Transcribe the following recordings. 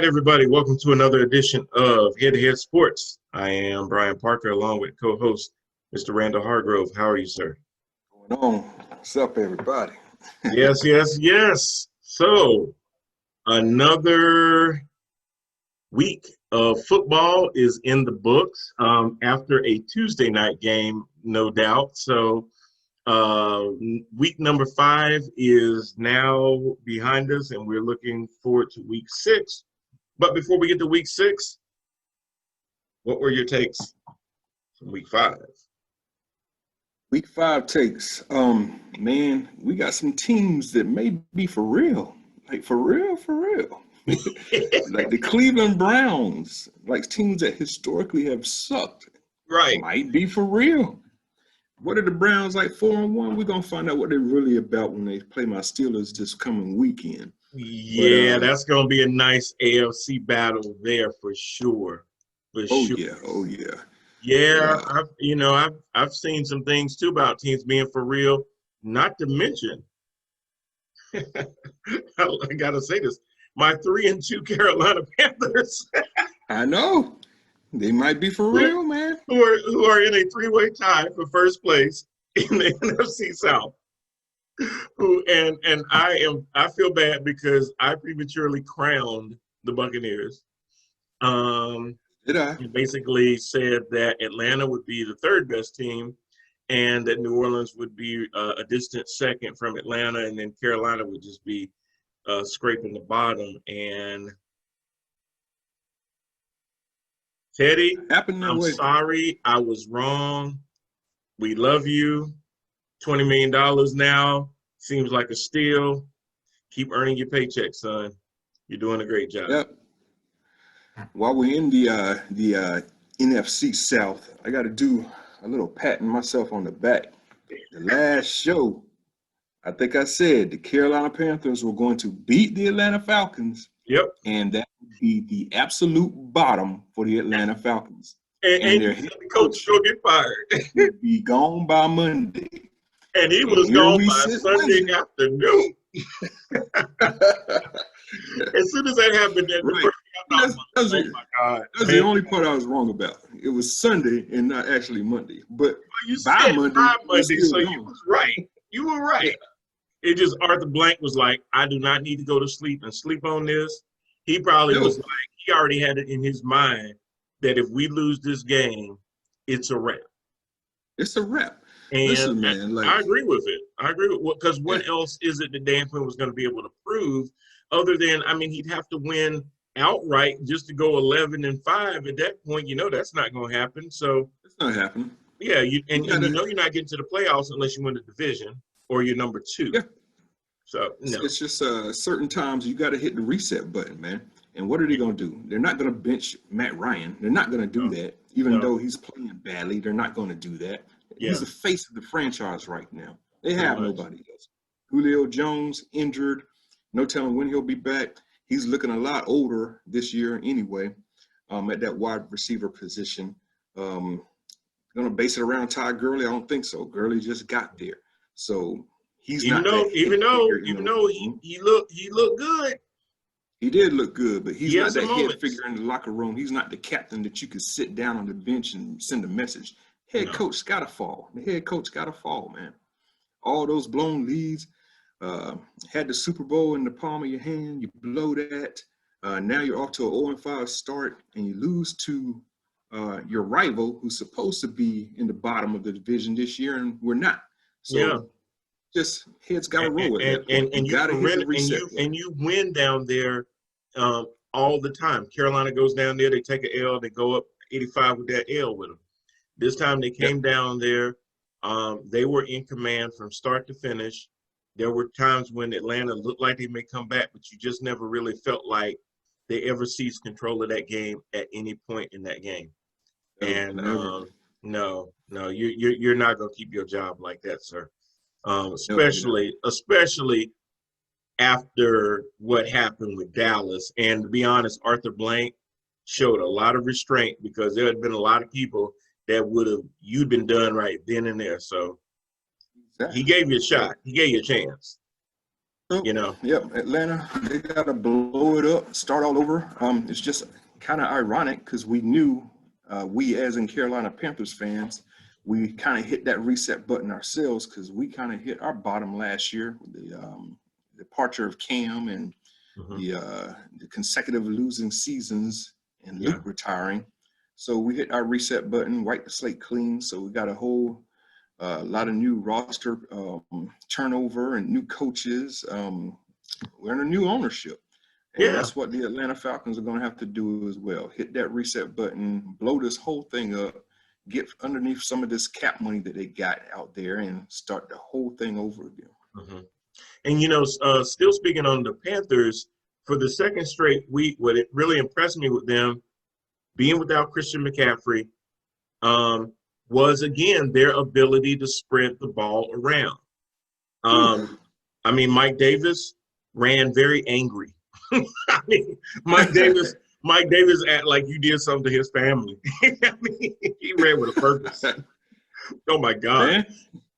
right, everybody, welcome to another edition of H2H Sports. I am Brian Parker along with co-host Mr. Randall Hargrove. How are you, sir? Going on? What's up, everybody? Yes. So, another week of football is in the books after a Tuesday night game, no doubt. So, week number 5 is now behind us, and we're looking forward to week 6. But before we get to week 6, what were your takes from week 5? Week 5 takes. Man, we got some teams that may be for real. Like for real. Like the Cleveland Browns, like teams that historically have sucked. Right. Might be for real. What are the Browns like 4-1? We're gonna find out what they're really about when they play my Steelers this coming weekend. Yeah, that's gonna be a nice AFC battle there for sure. Oh yeah. Yeah, I've seen some things too about teams being for real. Not to mention, I gotta say this: my 3-2 Carolina Panthers. I know they might be for real, man. Who are in a 3-way tie for first place in the NFC South. I feel bad because I prematurely crowned the Buccaneers. Did I? He basically said that Atlanta would be the 3rd best team and that New Orleans would be a distant second from Atlanta, and then Carolina would just be scraping the bottom. And Teddy, I'm sorry, I was wrong. We love you. $20 million now seems like a steal. Keep earning your paycheck, son. You're doing a great job. Yep. While we're in the NFC South, I got to do a little patting myself on the back. The last show, I think I said the Carolina Panthers were going to beat the Atlanta Falcons. Yep. And that would be the absolute bottom for the Atlanta Falcons. And their head coach will get fired. Would be gone by Monday. And he was gone by Sunday afternoon. As soon as that happened, that's the only part I was wrong about. It was Sunday and not actually Monday. But by Monday, so you was right. You were right. It just Arthur Blank was like, I do not need to go to sleep and sleep on this. He probably was like, he already had it in his mind that if we lose this game, it's a wrap. It's a wrap. And listen, man, I agree with it. Because what else is it that Dan Quinn was going to be able to prove other than, he'd have to win outright just to go 11-5. At that point, that's not going to happen. So it's not happening. Yeah, you're not getting to the playoffs unless you win the division or you're number 2. Yeah. So no. It's just certain times you got to hit the reset button, man. And what are they going to do? They're not going to bench Matt Ryan. They're not going to do that, even though he's playing badly. They're not going to do that. Yeah. He's the face of the franchise right now. They have nobody else. Julio Jones injured. No telling when he'll be back. He's looking a lot older this year anyway at that wide receiver position. Going to base it around Ty Gurley? I don't think so. Gurley just got there. So he's even though he looked good. He did look good, but he's not that head figure in the locker room. He's not the captain that you could sit down on the bench and send a message. Head coach got to fall. The head coach got to fall, man. All those blown leads. Had the Super Bowl in the palm of your hand. You blow that. Now you're off to an 0-5 start, and you lose to your rival, who's supposed to be in the bottom of the division this year, and we're not. So just heads got to roll with it. And you gotta hit the reset. And you win down there all the time. Carolina goes down there, they take an L, they go up 85 with that L with them. This time they came down there. They were in command from start to finish. There were times when Atlanta looked like they may come back, but you just never really felt like they ever seized control of that game at any point in that game. And no, you're not going to keep your job like that, sir. Especially after what happened with Dallas. And to be honest, Arthur Blank showed a lot of restraint because there had been a lot of people that you'd been done right then and there. So he gave you a shot. He gave you a chance. So, you know. yep, Atlanta, they got to blow it up, start all over. It's just kind of ironic because we knew, we as in Carolina Panthers fans, we kind of hit that reset button ourselves because we kind of hit our bottom last year with the departure of Cam and the consecutive losing seasons and Luke retiring. So we hit our reset button, wiped the slate clean. So we got a whole lot of new roster turnover and new coaches. We're in a new ownership. And that's what the Atlanta Falcons are going to have to do as well. Hit that reset button, blow this whole thing up, get underneath some of this cap money that they got out there and start the whole thing over again. And, you know, still speaking on the Panthers, for the second straight week, what it really impressed me with them, being without Christian McCaffrey, was, again, their ability to spread the ball around. I mean, Mike Davis ran very angry. I mean, Mike Davis act like you did something to his family. I mean, he ran with a purpose. Oh, my God.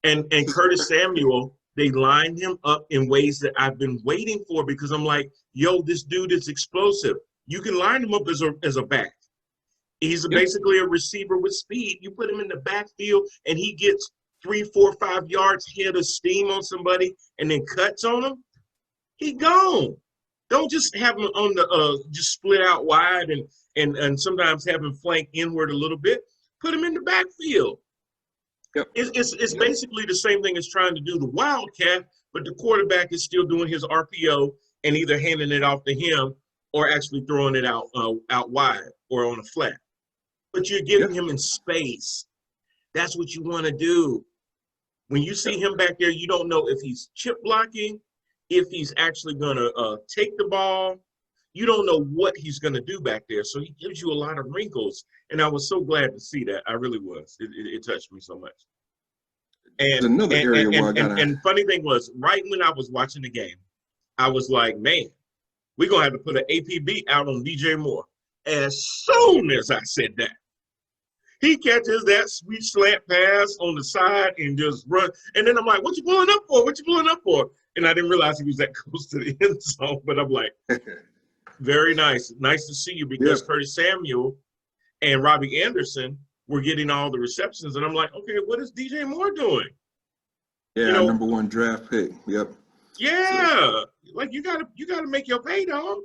And Curtis Samuel, they lined him up in ways that I've been waiting for because I'm like, yo, this dude is explosive. You can line him up as a back. He's basically a receiver with speed. You put him in the backfield and he gets 3, 4, 5 yards, head of steam on somebody and then cuts on him. He gone. Don't just have him on the just split out wide and sometimes have him flank inward a little bit. Put him in the backfield. It's basically the same thing as trying to do the wildcat, but the quarterback is still doing his RPO and either handing it off to him or actually throwing it out wide or on a flat. But you're getting him in space. That's what you want to do. When you see him back there, you don't know if he's chip blocking, if he's actually going to take the ball. You don't know what he's going to do back there. So he gives you a lot of wrinkles. And I was so glad to see that. I really was. It touched me so much. And another area and funny thing was, right when I was watching the game, I was like, man, we're going to have to put an APB out on DJ Moore. As soon as I said that, he catches that sweet slant pass on the side and just run. And then I'm like, what you pulling up for? What you pulling up for? And I didn't realize he was that close to the end zone. But I'm like, very nice. Nice to see you because Curtis Samuel and Robbie Anderson were getting all the receptions. And I'm like, okay, what is DJ Moore doing? Yeah, you know, number 1 draft pick. Yep. Yeah. So, like you gotta make your pay, dog.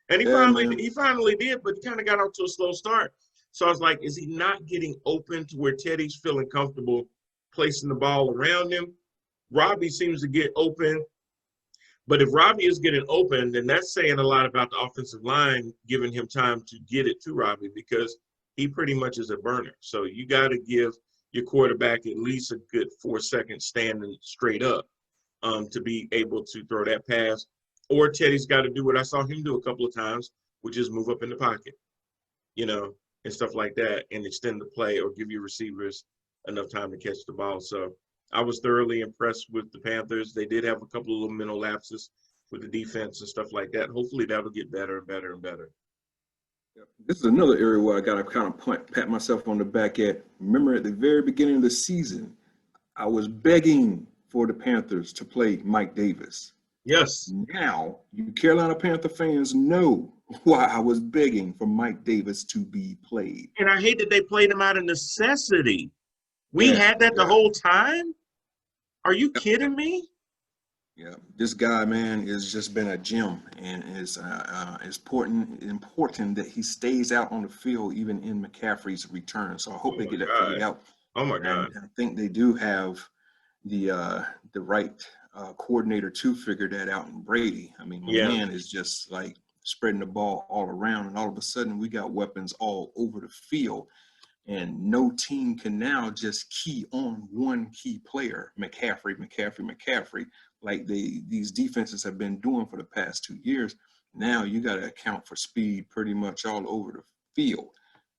And he finally did, but he kind of got off to a slow start. So I was like, is he not getting open to where Teddy's feeling comfortable placing the ball around him? Robbie seems to get open. But if Robbie is getting open, then that's saying a lot about the offensive line, giving him time to get it to Robbie because he pretty much is a burner. So you got to give your quarterback at least a good 4 seconds standing straight up to be able to throw that pass. Or Teddy's got to do what I saw him do a couple of times, which is move up in the pocket, you know, and stuff like that and extend the play or give your receivers enough time to catch the ball. So I was thoroughly impressed with the Panthers. They did have a couple of little mental lapses with the defense and stuff like that. Hopefully that'll get better and better and better. This is another area where I got to kind of pat myself on the back at. Remember at the very beginning of the season, I was begging for the Panthers to play Mike Davis. Yes. Now, you Carolina Panther fans know why I was begging for Mike Davis to be played. And I hate that they played him out of necessity. We had that the whole time? Are you kidding me? Yeah, this guy, man, has just been a gem, and it's important that he stays out on the field even in McCaffrey's return. So I hope they get that figured out. Oh my God! And I think they do have the right coordinator to figure that out in Brady. I mean, my man is just like spreading the ball all around, and all of a sudden we got weapons all over the field. And no team can now just key on one key player, McCaffrey, like these defenses have been doing for the past 2 years. Now you got to account for speed pretty much all over the field.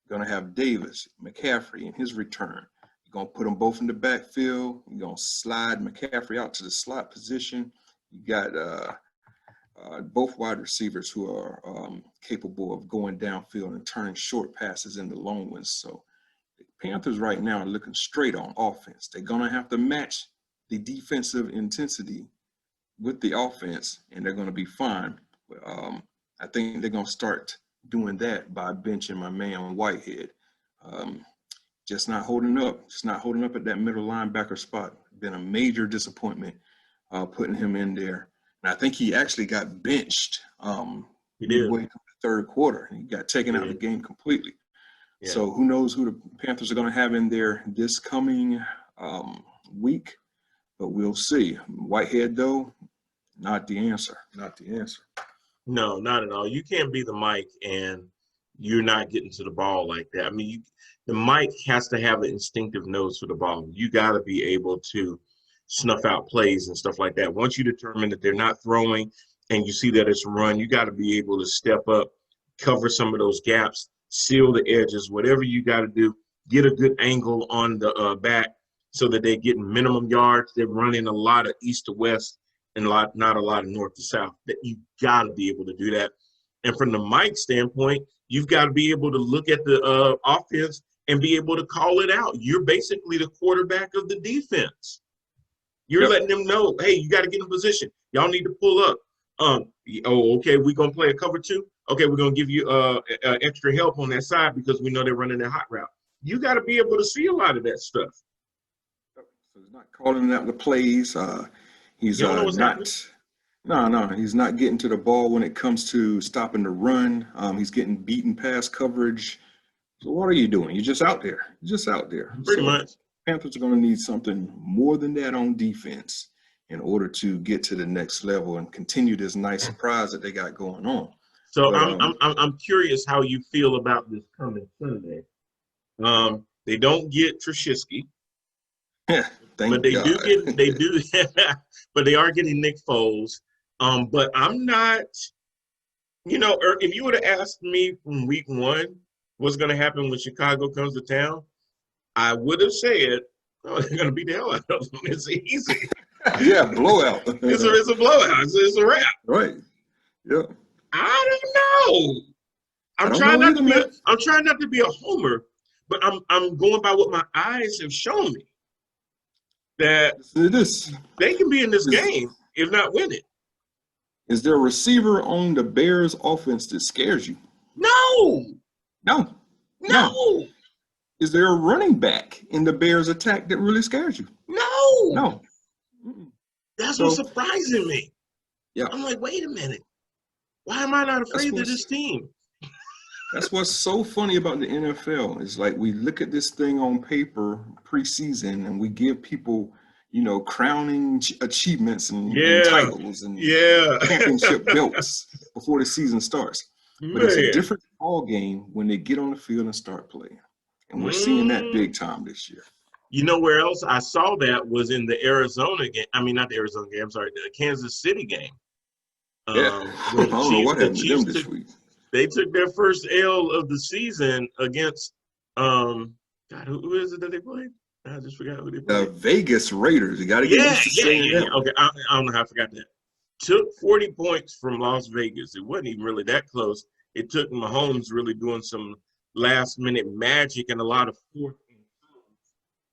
You're going to have Davis, McCaffrey in his return. You're going to put them both in the backfield. You're going to slide McCaffrey out to the slot position. You got both wide receivers who are capable of going downfield and turning short passes into long ones. So the Panthers right now are looking straight on offense. They're going to have to match the defensive intensity with the offense, and they're going to be fine. I think they're going to start doing that by benching my man Whitehead. Just not holding up. Just not holding up at that middle linebacker spot. Been a major disappointment putting him in there. And I think he actually got benched midway through the third quarter. He got taken out of the game completely. Yeah. So who knows who the Panthers are going to have in there this coming week, but we'll see. Whitehead, though, not the answer. Not the answer. No, not at all. You can't be the Mike and you're not getting to the ball like that. I mean, the Mike has to have an instinctive nose for the ball. You got to be able to snuff out plays and stuff like that. Once you determine that they're not throwing and you see that it's a run, you got to be able to step up, cover some of those gaps, seal the edges, whatever you got to do, get a good angle on the back so that they get minimum yards. They're running a lot of east to west and not a lot of north to south. That you got to be able to do that. And from the Mike standpoint, you've got to be able to look at the offense and be able to call it out. You're basically the quarterback of the defense. You're letting them know, hey, you got to get in position. Y'all need to pull up. Okay, we're going to play a cover two. Okay, we're going to give you extra help on that side because we know they're running that hot route. You got to be able to see a lot of that stuff. So he's not calling out the plays. He's he's not getting to the ball when it comes to stopping the run. He's getting beaten past coverage. So what are you doing? You're just out there. Pretty much. Panthers are going to need something more than that on defense in order to get to the next level and continue this nice surprise that they got going on. So I'm curious how you feel about this coming Sunday. They don't get Trubisky. But they do but they are getting Nick Foles. But I'm not, if you would have asked me from week one what's going to happen when Chicago comes to town, I would have said, oh, they're going to beat the hell out of them. It's easy. Yeah, blowout. It's a blowout. It's a wrap. Right. Yeah. I don't know. I'm trying not to be a homer, but I'm going by what my eyes have shown me. That they can be in this game, if not win it. Is there a receiver on the Bears offense that scares you? No. Is there a running back in the Bears attack that really scares you? No. That's what's surprising me. Yeah. I'm like, wait a minute. Why am I not afraid of this team? That's what's so funny about the NFL. It's like we look at this thing on paper preseason and we give people, crowning achievements and titles and championship belts before the season starts. But it's a different ball game when they get on the field and start playing. And we're seeing that big time this year. You know where else I saw that was in the Arizona game. I mean, not the Arizona game. I'm sorry, the Kansas City game. I don't know what happened to them this week. They took their first L of the season against who is it that they played? I just forgot who they played. The Vegas Raiders. You got to get used to saying that. Okay, I don't know how I forgot that. Took 40 points from Las Vegas. It wasn't even really that close. It took Mahomes really doing some last-minute magic and a lot of fourth and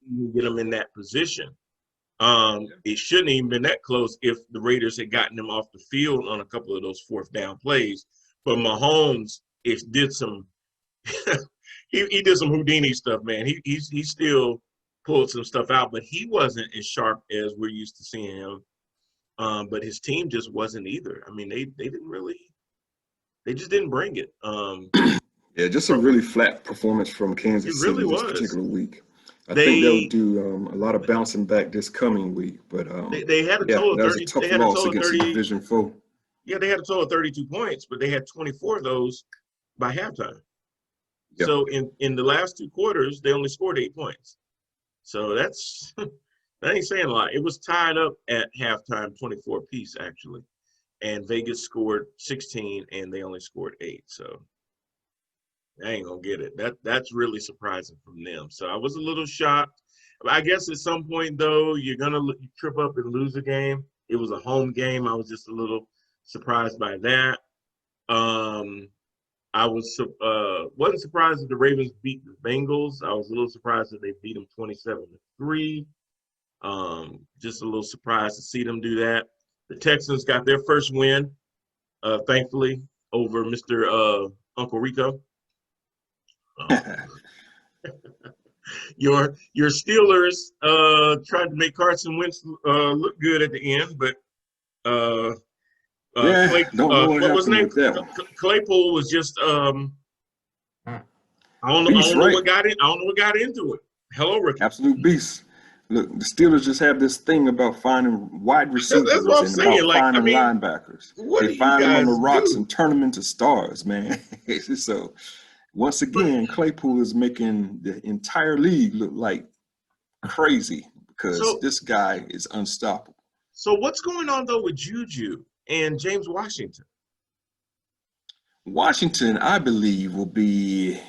two to get them in that position. It shouldn't even been that close if the Raiders had gotten them off the field on a couple of those fourth down plays. But Mahomes did some he did some Houdini stuff, man. He still pulled some stuff out, but he wasn't as sharp as we're used to seeing him. But his team just wasn't either. I mean, they just didn't bring it. Just a really flat performance from Kansas City this particular week. I think they'll do a lot of bouncing back this coming week, but they had a total of 30. That was a tough loss against the division foe. Yeah, they had a total of 32 points, but they had 24 of those by halftime. Yep. So in the last two quarters, they only scored 8 points. So that ain't saying a lot. It was tied up at halftime, 24 apiece actually, and Vegas scored 16 and they only scored 8. So I ain't gonna get it. That's really surprising from them. So I was a little shocked. I guess at some point though, you're gonna trip up and lose a game. It was a home game. I was just a little surprised by that. I wasn't surprised that the Ravens beat the Bengals. I was a little surprised that they beat them 27-3. Just a little surprised to see them do that. The Texans got their first win, thankfully, over Mr. Uncle Rico. Your Steelers tried to make Carson Wentz look good at the end, but don't know what happened with that one. Claypool was just I don't know what got into it. Hello, rookie. Absolute beast. Look, the Steelers just have this thing about finding wide receivers and about finding linebackers. They find them on the rocks and turn them into stars, man. So once again, Claypool is making the entire league look like crazy because this guy is unstoppable. So what's going on though with Juju and James Washington? Washington, I believe, will be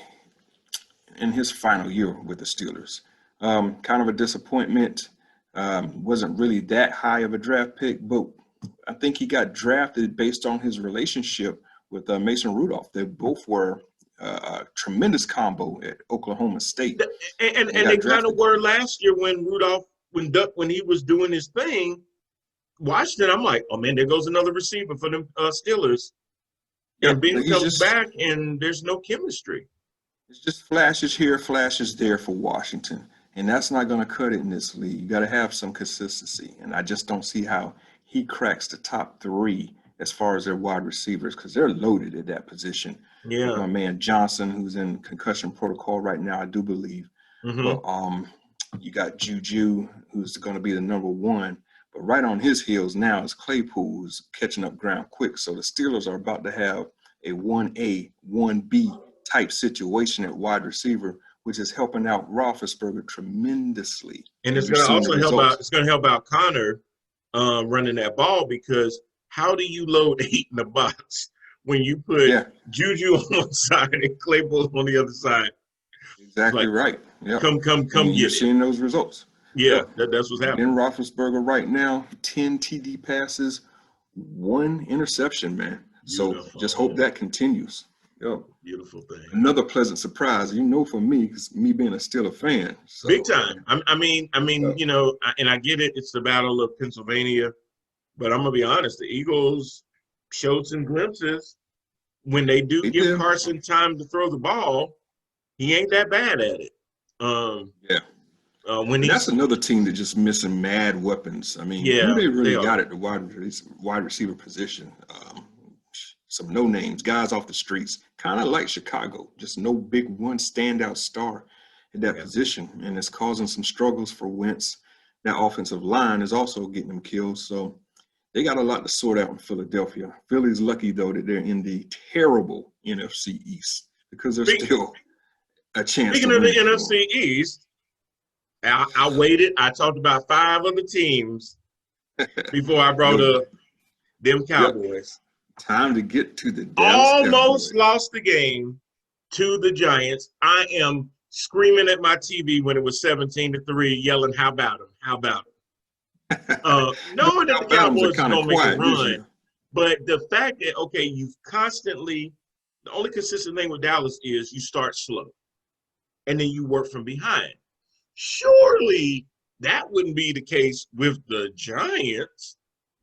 in his final year with the Steelers. Kind of a disappointment. Wasn't really that high of a draft pick, but I think he got drafted based on his relationship with Mason Rudolph. They both were a tremendous combo at Oklahoma State. And they kind of were last year when Rudolph, when he was doing his thing. Washington, I'm like, oh man, there goes another receiver for them Steelers. And Ben comes back, and there's no chemistry. It's just flashes here, flashes there for Washington. And that's not going to cut it in this league. You got to have some consistency. And I just don't see how he cracks the top three as far as their wide receivers, because they're loaded at that position. Yeah. My man Johnson, who's in concussion protocol right now, I do believe. But you got Juju, who's going to be the number one. But right on his heels now is Claypool, who's catching up ground quick. So the Steelers are about to have a 1A, 1B type situation at wide receiver, which is helping out Roethlisberger tremendously. And it's going to also help out. It's going to help out Connor running that ball, because how do you load 8 in the box when you put Juju on one side and Claypool on the other side? Exactly right. Yeah. Come You're seeing those results. Yeah, that's what's happening. In Roethlisberger right now, 10 TD passes, 1 interception, man. Beautiful. So just hope that continues. Yep. Beautiful thing. Another pleasant surprise, for me, because me being a Steelers fan. So, big time. I mean, and I get it. It's the Battle of Pennsylvania, but I'm gonna be honest. The Eagles showed some glimpses when they give Carson time to throw the ball. He ain't that bad at it. That's another team that just missing mad weapons. I mean, who they really got at the wide receiver position? Some no names, guys off the streets, kind of like Chicago. Just no big one standout star in that position, and it's causing some struggles for Wentz. That offensive line is also getting them killed. So they got a lot to sort out in Philadelphia. Philly's lucky though that they're in the terrible NFC East, because there's still a chance. Speaking of the NFC East, I waited. I talked about 5 other teams before I brought up them Cowboys. Time to get to the almost lost the game to the Giants. I am screaming at my TV when it was 17-3, yelling, "How about them? How about them?" Knowing that the Cowboys are going to make a run, but the fact that you've constantly, the only consistent thing with Dallas is you start slow, and then you work from behind. Surely that wouldn't be the case with the Giants.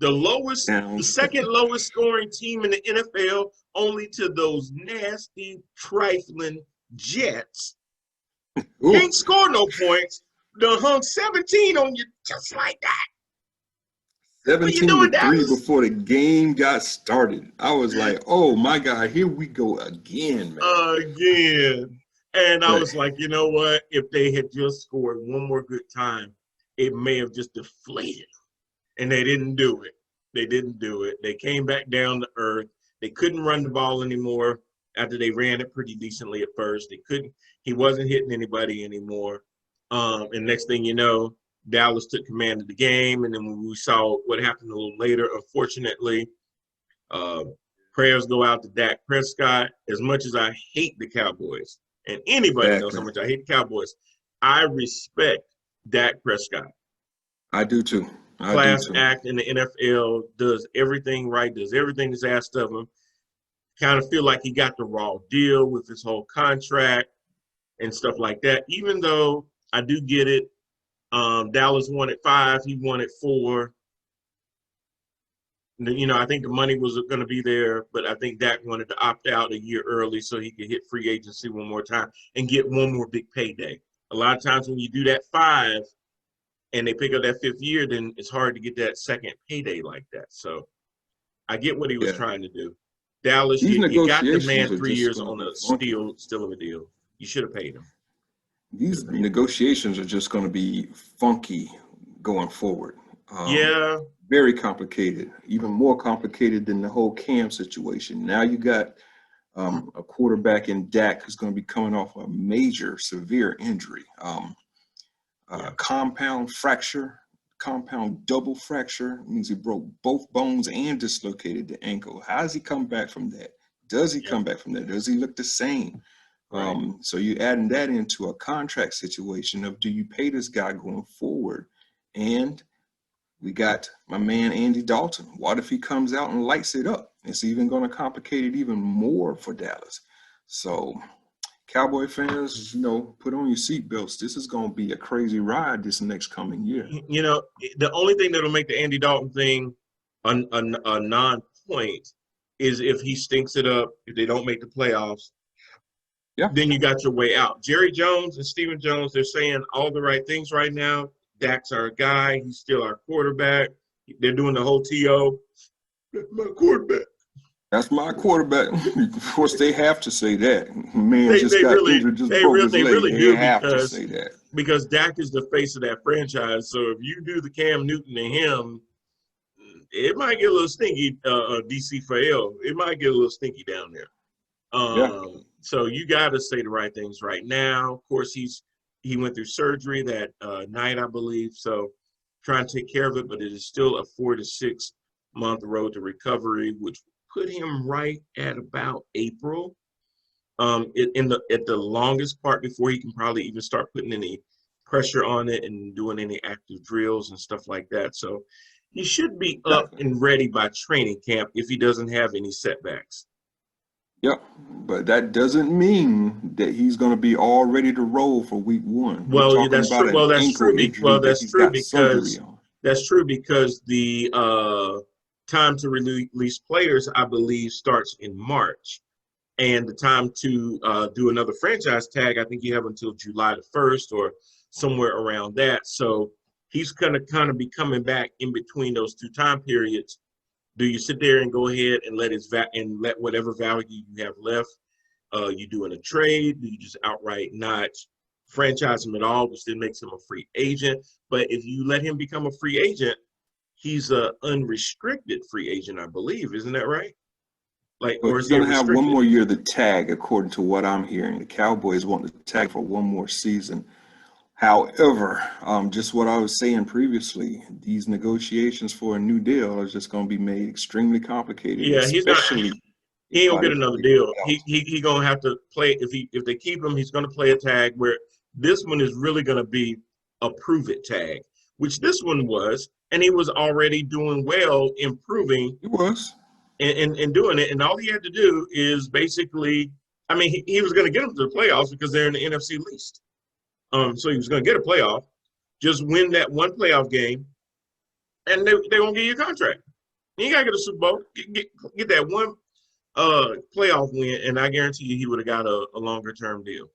The second lowest scoring team in the NFL, only to those nasty, trifling Jets. Can't score no points. They hung 17 on you just like that. 17-3 before the game got started. I was like, oh my God, here we go again, man. Again. And I was like, you know what? If they had just scored one more good time, it may have just deflated. And they didn't do it. They came back down to earth. They couldn't run the ball anymore after they ran it pretty decently at first. He wasn't hitting anybody anymore. And next thing you know, Dallas took command of the game. And then when we saw what happened a little later, unfortunately, prayers go out to Dak Prescott. As much as I hate the Cowboys, and anybody knows how much I hate the Cowboys, I respect Dak Prescott. I do too. Class act in the NFL, does everything right, does everything that's asked of him. Kind of feel like he got the raw deal with his whole contract and stuff like that. Even though I do get it, Dallas wanted 5, he wanted 4. You know, I think the money was going to be there, but I think Dak wanted to opt out a year early so he could hit free agency one more time and get one more big payday. A lot of times when you do that 5 and they pick up that 5th year, then it's hard to get that second payday like that. So I get what he was trying to do. Dallas, you got the man 3 years on a still of a deal. You should have paid him. These negotiations are just going to be funky going forward. Yeah. Very complicated, even more complicated than the whole Cam situation. Now you got a quarterback in Dak who's going to be coming off a major, severe injury. Compound fracture, compound double fracture, means he broke both bones and dislocated the ankle. How does he come back from that? Does he come back from that? Does he look the same? Right. So you're adding that into a contract situation of, do you pay this guy going forward? And we got my man Andy Dalton. What if he comes out and lights it up? It's even going to complicate it even more for Dallas. So Cowboy fans, you know, put on your seatbelts. This is going to be a crazy ride this next coming year. You know, the only thing that'll make the Andy Dalton thing a non-point is if he stinks it up, if they don't make the playoffs. Yeah. Then you got your way out. Jerry Jones and Stephen Jones, they're saying all the right things right now. Dak's our guy. He's still our quarterback. They're doing the whole TO. That's my quarterback. That's my quarterback. Of course, they have to say that. Man, they really have to say that. Because Dak is the face of that franchise. So if you do the Cam Newton to him, it might get a little stinky, DC for L. It might get a little stinky down there. So you got to say the right things right now. Of course, he went through surgery that night, I believe. So trying to take care of it, but it is still a 4 to 6 month road to recovery, which put him right at about April. At the longest part before he can probably even start putting any pressure on it and doing any active drills and stuff like that. So he should be up and ready by training camp if he doesn't have any setbacks. Yep, but that doesn't mean that he's going to be all ready to roll for week 1. Well, that's true. Well, that's true. That's true because the time to release players, I believe, starts in March, and the time to do another franchise tag, I think you have until July the 1st or somewhere around that. So he's going to kind of be coming back in between those 2 time periods. Do you sit there and go ahead and let whatever value you have left, you do in a trade? Do you just outright not franchise him at all, which then makes him a free agent? But if you let him become a free agent, he's an unrestricted free agent, I believe. Isn't that right? Or he's going to have 1 more year of the tag, according to what I'm hearing. The Cowboys want the tag for 1 more season. However, just what I was saying previously, these negotiations for a new deal are just going to be made extremely complicated. Yeah, he ain't gonna get another deal. He gonna have to play if they keep him. He's gonna play a tag where this one is really gonna be a prove it tag, which this one was, and he was already doing well, improving. He was, and doing it, and all he had to do is basically, I mean, he was gonna get them to the playoffs because they're in the NFC least. So he was going to get a playoff, just win that 1 playoff game, and they won't give you a contract. You ain't got to get a Super Bowl. Get that 1 playoff win, and I guarantee you he would have got a longer-term deal.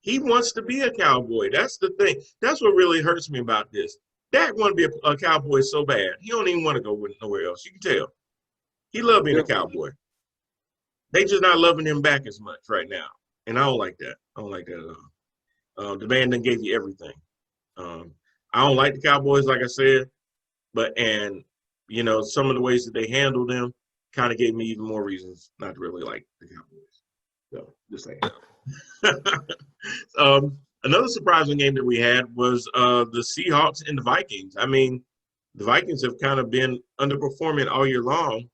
He wants to be a Cowboy. That's the thing. That's what really hurts me about this. Dak want to be a Cowboy so bad. He don't even want to go nowhere else. You can tell. He loved being a Cowboy. They just not loving him back as much right now, and I don't like that. I don't like that at all. The man done gave you everything. I don't like the Cowboys, like I said, and you know, some of the ways that they handled them kind of gave me even more reasons not to really like the Cowboys. So just saying. Another surprising game that we had was the Seahawks and the Vikings. I mean, the Vikings have kind of been underperforming all year long,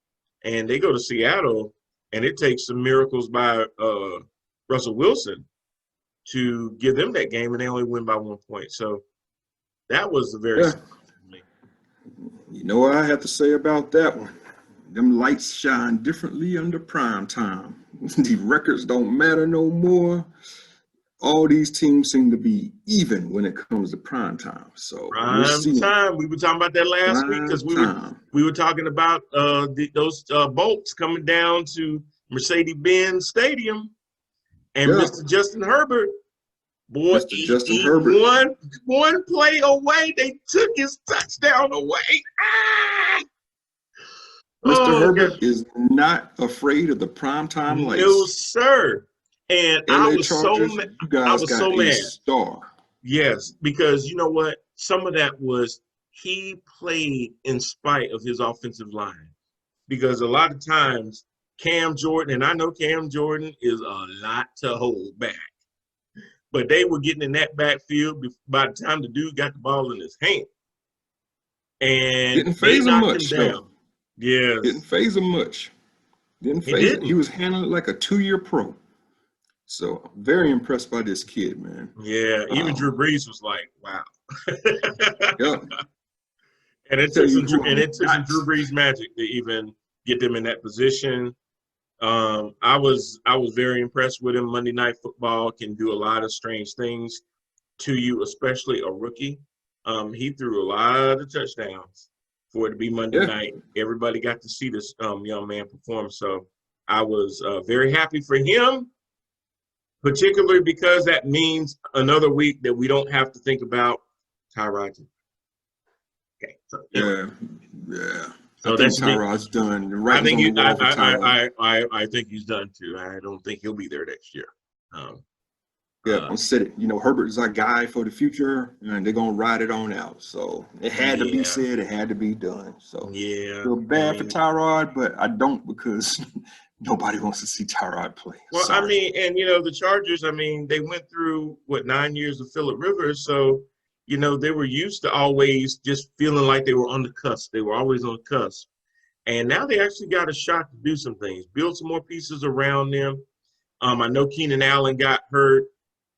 and they go to Seattle, and it takes some miracles by Russell Wilson to give them that game, and they only win by 1 point. So that was a very surprising to me. You know what I have to say about that one? Them lights shine differently under prime time. The records don't matter no more. all these teams seem to be even when it comes to prime time. So we'll see. Time. We were talking about that last week because we were talking about those bolts coming down to Mercedes-Benz Stadium, and Mr. Justin Herbert, boy, Herbert, one play away, they took his touchdown away. Mr. Herbert is not afraid of the primetime lights. No, sir. And I was Chargers, so you guys got a star. Yes, because you know what? Some of that was he played in spite of his offensive line. Because a lot of times Cam Jordan, and I know Cam Jordan is a lot to hold back, but they were getting in that backfield by the time the dude got the ball in his hand. And didn't phase him much, down. Yes. Didn't phase him much. Didn't phase him. He was handling it like a 2-year pro. So very impressed by this kid, man. Yeah, even Drew Brees was like, wow. Yeah. And it took some Drew Brees magic to even get them in that position. I was very impressed with him. Monday Night Football can do a lot of strange things to you, especially a rookie. He threw a lot of touchdowns for it to be Monday night. Everybody got to see this young man perform. So I was very happy for him, particularly because that means another week that we don't have to think about Tyrod. Okay. So, yeah. So I think Tyrod's done. I think he's done too. I don't think he'll be there next year. I said it. You know, Herbert's our guy for the future, and they're gonna ride it on out. So it had to be said. It had to be done. So feel bad for Tyrod, but I don't because nobody wants to see Tyrod play. Well, Sorry. I mean, and you know, the Chargers. I mean, they went through 9 years of Phillip Rivers, so you know they were used to always just feeling like they were on the cusp. They were always on the cusp, and now they actually got a shot to do some things, build some more pieces around them. I know Keenan Allen got hurt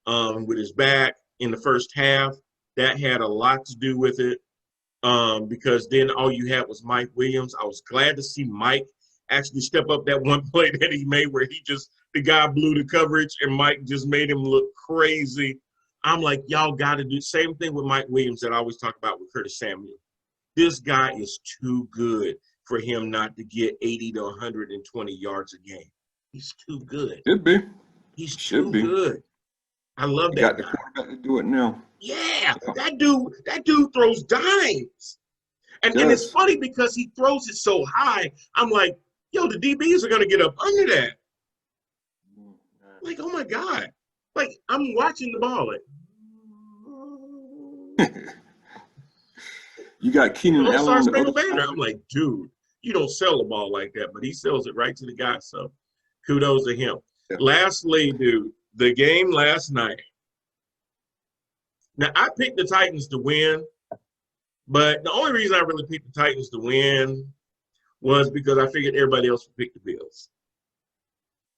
with his back in the first half. That had a lot to do with it because then all you had was Mike Williams. I was glad to see Mike actually step up that one play that he made where the guy blew the coverage and Mike just made him look crazy. I'm like, y'all got to do the same thing with Mike Williams that I always talk about with Curtis Samuel. This guy is too good for him not to get 80 to 120 yards a game. He's too good. Should be. He's too good. I love that. Got the quarterback to do it now. Yeah, that dude throws dimes. And it's funny because he throws it so high. I'm like, yo, the DBs are going to get up under that. Like, oh, my God. Like, I'm watching the ball. Like, you got Keenan Allen on the other side. I'm like, dude, you don't sell the ball like that. But he sells it right to the guy. So kudos to him. Yeah. Lastly, dude, the game last night. Now, I picked the Titans to win. But the only reason I really picked the Titans to win was because I figured everybody else would pick the Bills.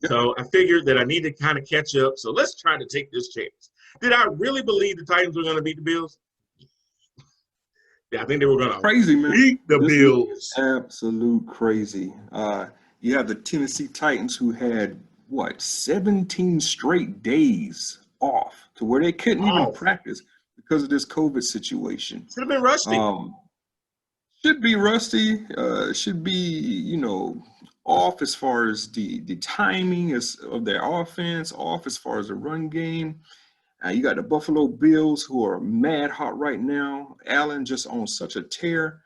So I figured that I need to kind of catch up. So let's try to take this chance. Did I really believe the Titans were going to beat the Bills? Yeah, I think they were going to beat the Bills. Absolute crazy. You have the Tennessee Titans who had, 17 straight days off to where they couldn't even practice because of this COVID situation. Should have been rusty. Should be rusty. Should be, off as far as the timing of their offense, off as far as the run game. You got the Buffalo Bills who are mad hot right now. Allen just on such a tear.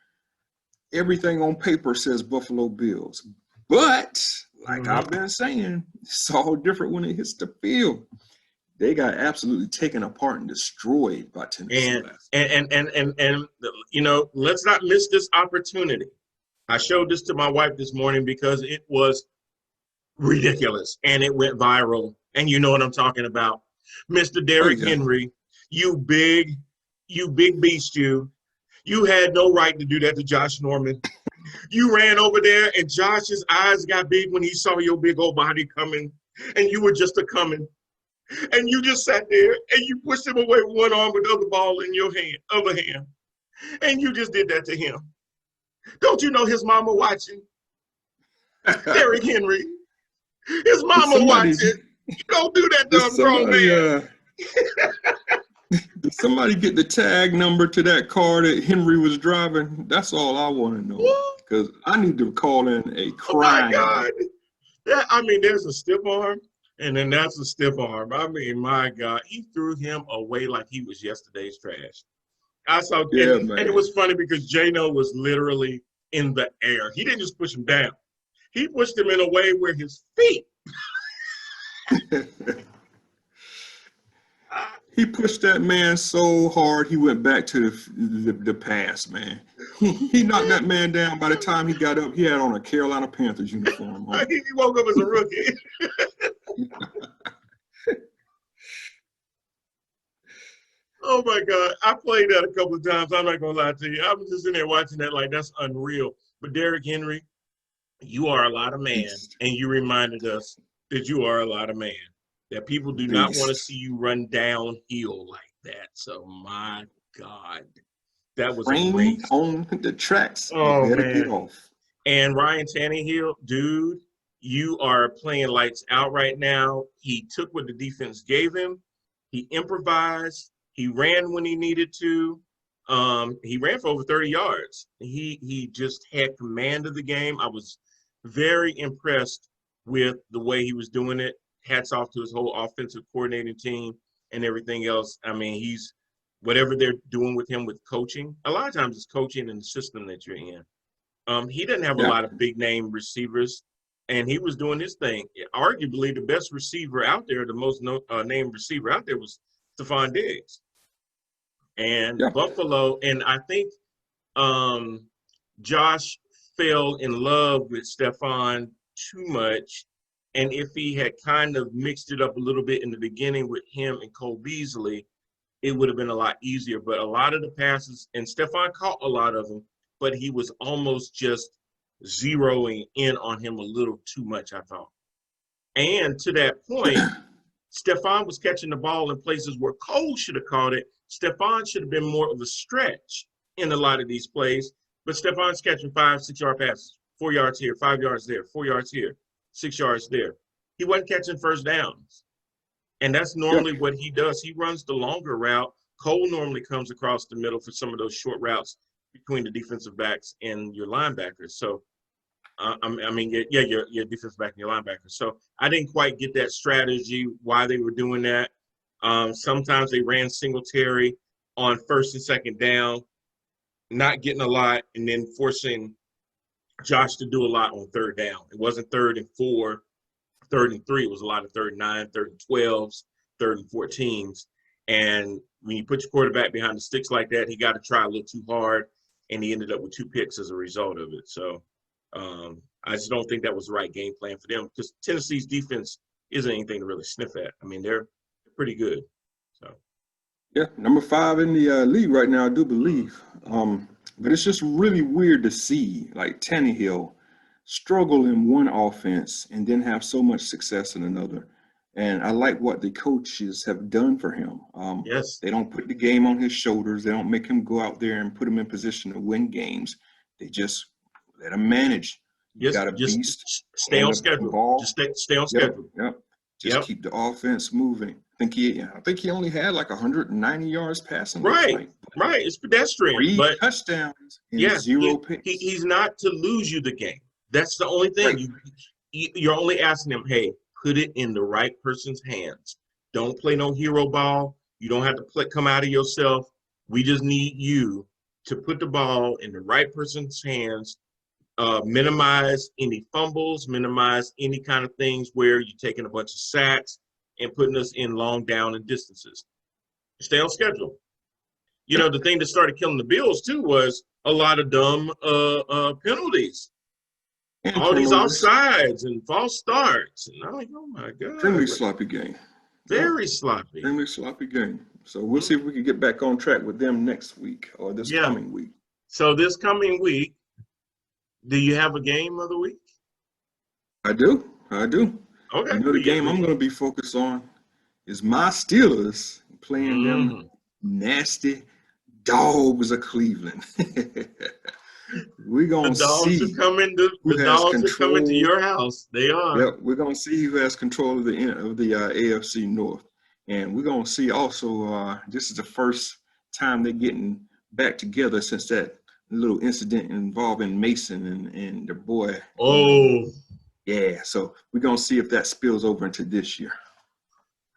Everything on paper says Buffalo Bills. But, like I've been saying, it's all different when it hits the field. They got absolutely taken apart and destroyed by Tennessee. And let's not miss this opportunity. I showed this to my wife this morning because it was ridiculous and it went viral. And you know what I'm talking about. Mr. Derrick Henry, you big beast, you had no right to do that to Josh Norman. You ran over there and Josh's eyes got big when he saw your big old body coming and you were just a-coming. And you just sat there and you pushed him away with one arm with the other ball in your other hand. And you just did that to him. Don't you know his mama watching? Derrick Henry. His mama watching. You don't do that to a grown man. Did somebody get the tag number to that car that Henry was driving? That's all I want to know. Because I need to call in a crime. Oh my God. I mean, there's a stiff arm, and then that's a stiff arm. I mean, my God, he threw him away like he was yesterday's trash. I saw, and it was funny because Jano was literally in the air. He didn't just push him down. He pushed him in a way where his feet. He pushed that man so hard he went back to the past, man. He knocked that man down. By the time he got up, he had on a Carolina Panthers uniform. He woke up as a rookie. Oh my God. I played that a couple of times. I'm not gonna lie to you. I was just in there watching that like that's unreal. But Derrick Henry, you are a lot of man, and you reminded us that you are a lot of man. That people do not want to see you run downhill like that. So my God, that was a race on the tracks. Oh man! And Ryan Tannehill, dude, you are playing lights out right now. He took what the defense gave him. He improvised. He ran when he needed to. He ran for over 30 yards. He just had command of the game. I was very impressed with the way he was doing it. Hats off to his whole offensive coordinating team and everything else. I mean, he's whatever they're doing with him with coaching. A lot of times it's coaching and the system that you're in. He doesn't have a lot of big name receivers, and he was doing his thing. Arguably, the best receiver out there, the most named receiver out there was Stephon Diggs. And Buffalo, and I think Josh fell in love with Stephon too much. And if he had kind of mixed it up a little bit in the beginning with him and Cole Beasley, it would have been a lot easier. But a lot of the passes, and Stephon caught a lot of them, but he was almost just zeroing in on him a little too much, I thought. And to that point, Stephon was catching the ball in places where Cole should have caught it. Stephon should have been more of a stretch in a lot of these plays, but Stephon's catching 5-6 yard passes, 4 yards here, 5 yards there, 4 yards here, 6 yards there. He wasn't catching first downs. And that's normally what he does. He runs the longer route. Cole normally comes across the middle for some of those short routes between the defensive backs and your linebackers. So, your defensive back and your linebackers. So I didn't quite get that strategy, why they were doing that. Sometimes they ran Singletary on first and second down, not getting a lot, and then forcing Josh to do a lot on third down. It wasn't 3rd and 4, 3rd and 3. It was a lot of 3rd and 9, 3rd and 12s, 3rd and 14s. And when you put your quarterback behind the sticks like that, he got to try a little too hard, and he ended up with 2 picks as a result of it. So I just don't think that was the right game plan for them because Tennessee's defense isn't anything to really sniff at. I mean, they're pretty good. So. Yeah, number 5 in the league right now, I do believe. But it's just really weird to see like Tannehill struggle in one offense and then have so much success in another. And I like what the coaches have done for him. They don't put the game on his shoulders. They don't make him go out there and put him in position to win games. They just let him manage. You got a beast. Stay on schedule. Just stay on schedule. Just keep the offense moving. I think he only had like 190 yards passing. Right. It's pedestrian. 3 touchdowns and 0 picks. He's not to lose you the game. That's the only thing. Right. You're only asking him, hey, put it in the right person's hands. Don't play no hero ball. You don't have to come out of yourself. We just need you to put the ball in the right person's hands. Minimize any fumbles, minimize any kind of things where you're taking a bunch of sacks and putting us in long down and distances. Stay on schedule. You know, the thing that started killing the Bills, too, was a lot of dumb penalties. And all these offsides and false starts. And I'm like, oh, my God. Extremely sloppy game. Very sloppy. Extremely sloppy game. So we'll see if we can get back on track with them next week or this coming week. So this coming week, do you have a game of the week? I do. Okay. You know, the game I'm going to be focused on is my Steelers playing them nasty dogs of Cleveland. We're going to see. The dogs are coming to your house. They are. Yep. We're going to see who has control of the AFC North. And we're going to see also, this is the first time they're getting back together since that little incident involving Mason and their boy. Oh. Yeah, so we're going to see if that spills over into this year.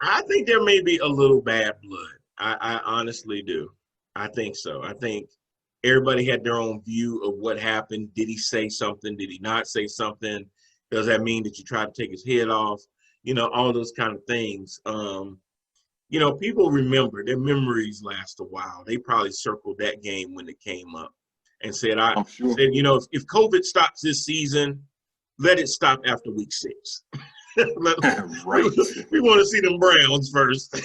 I think there may be a little bad blood. I honestly do. I think so. I think everybody had their own view of what happened. Did he say something? Did he not say something? Does that mean that you try to take his head off? You know, all those kind of things. You know, people remember, their memories last a while. They probably circled that game when it came up and said, I'm sure. said, you know, if COVID stops this season, let it stop after week 6. Right. We want to see them Browns first.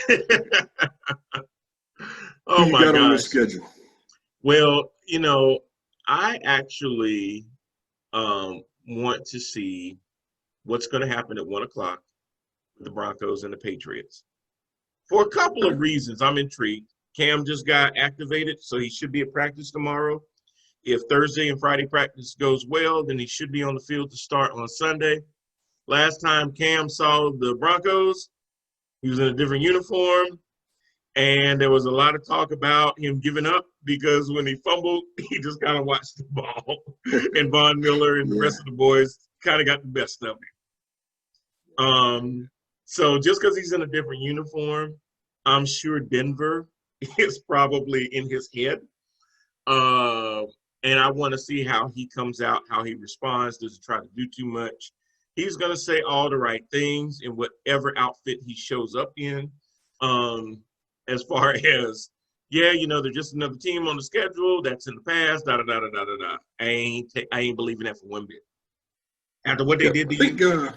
Oh, Who you my got on your gosh. schedule? Well, you know, I actually want to see what's going to happen at 1 o'clock with the Broncos and the Patriots. For a couple of reasons, I'm intrigued. Cam just got activated, so he should be at practice tomorrow. If Thursday and Friday practice goes well, then he should be on the field to start on Sunday. Last time Cam saw the Broncos, he was in a different uniform, and there was a lot of talk about him giving up because when he fumbled, he just kind of watched the ball, and Von Miller and the rest of the boys kind of got the best of him. So just because he's in a different uniform, I'm sure Denver is probably in his head. And I want to see how he comes out, how he responds. Does he try to do too much? He's going to say all the right things in whatever outfit he shows up in. As far as, yeah, you know, they're just another team on the schedule. That's in the past, da-da-da-da-da-da-da. I ain't believing that for one bit. After what they did to you.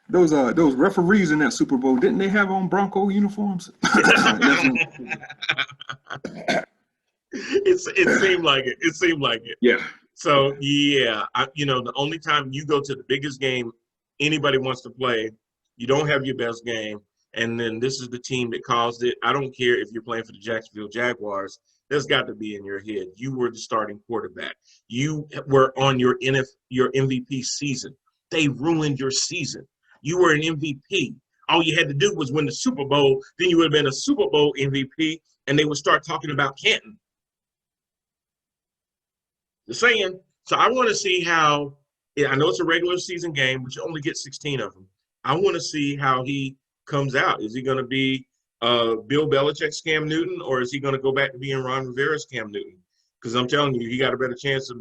Those referees in that Super Bowl, didn't they have on Bronco uniforms? It seemed like it. It seemed like it. Yeah. So, yeah, you know, the only time you go to the biggest game anybody wants to play, you don't have your best game, and then this is the team that caused it. I don't care if you're playing for the Jacksonville Jaguars. That's got to be in your head. You were the starting quarterback. You were on your MVP season. They ruined your season. You were an MVP. All you had to do was win the Super Bowl. Then you would have been a Super Bowl MVP, and they would start talking about Canton. Just saying. So I want to see how – I know it's a regular season game, but you only get 16 of them. I want to see how he comes out. Is he going to be Bill Belichick's Cam Newton, or is he going to go back to being Ron Rivera's Cam Newton? Because I'm telling you, he got a better chance of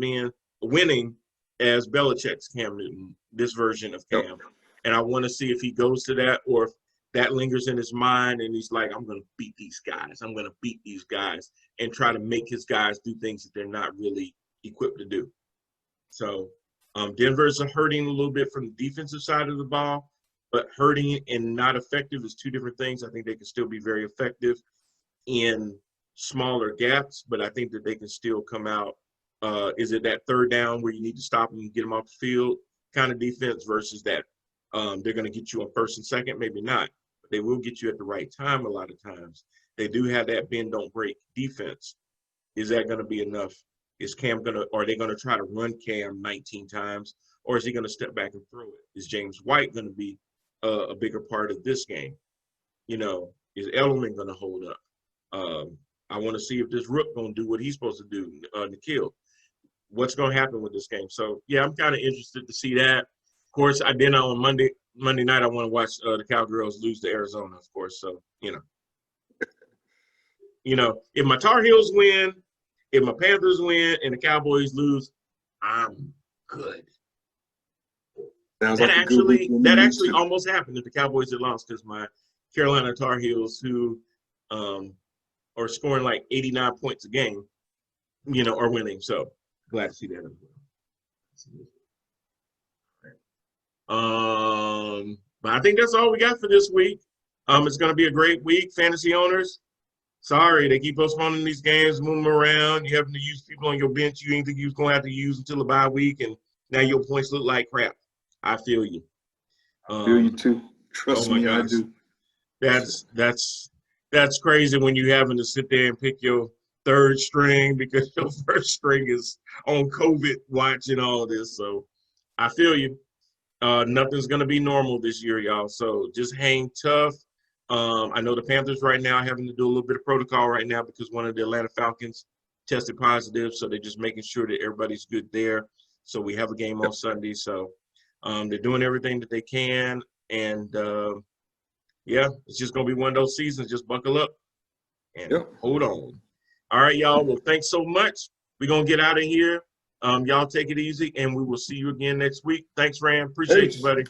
winning as Belichick's Cam Newton, this version of Cam. Yep. And I want to see if he goes to that or if that lingers in his mind and he's like, I'm going to beat these guys. I'm going to beat these guys and try to make his guys do things that they're not really equipped to do. So Denver's hurting a little bit from the defensive side of the ball, but hurting and not effective is two different things. I think they can still be very effective in smaller gaps, but I think that they can still come out. Is it that third down where you need to stop them and get them off the field kind of defense versus that they're going to get you on first and second? Maybe not, but they will get you at the right time a lot of times. They do have that bend, don't break defense. Is that going to be enough? Is Cam are they going to try to run Cam 19 times, or is he going to step back and throw it? Is James White going to be a bigger part of this game? You know, is Edelman going to hold up? I want to see if this Rook going to do what he's supposed to do, Nikhil. What's going to happen with this game? So, yeah, I'm kind of interested to see that. Of course, I did on Monday night, I want to watch the Cowgirls lose to Arizona, of course. So, you know, if my Tar Heels win, if my Panthers win and the Cowboys lose, I'm good. That actually almost happened if the Cowboys had lost because my Carolina Tar Heels, who are scoring like 89 points a game, you know, are winning. So glad to see that as well. But I think that's all we got for this week. It's going to be a great week, fantasy owners. Sorry, they keep postponing these games, moving around. You having to use people on your bench you didn't think you was going to have to use until the bye week, and now your points look like crap. I feel you. I feel you too. Trust me, gosh. I do. That's crazy when you having to sit there and pick your third string because your first string is on COVID watching all this. So I feel you. Nothing's going to be normal this year, y'all. So just hang tough. I know the Panthers right now are having to do a little bit of protocol right now because one of the Atlanta Falcons tested positive, so they're just making sure that everybody's good there. So we have a game on Sunday. So they're doing everything that they can, and yeah, it's just gonna be one of those seasons. Just buckle up and hold on. All right, y'all. Well, thanks so much. We're gonna get out of here. Y'all take it easy, and we will see you again next week. Thanks, Rand. Appreciate you, buddy.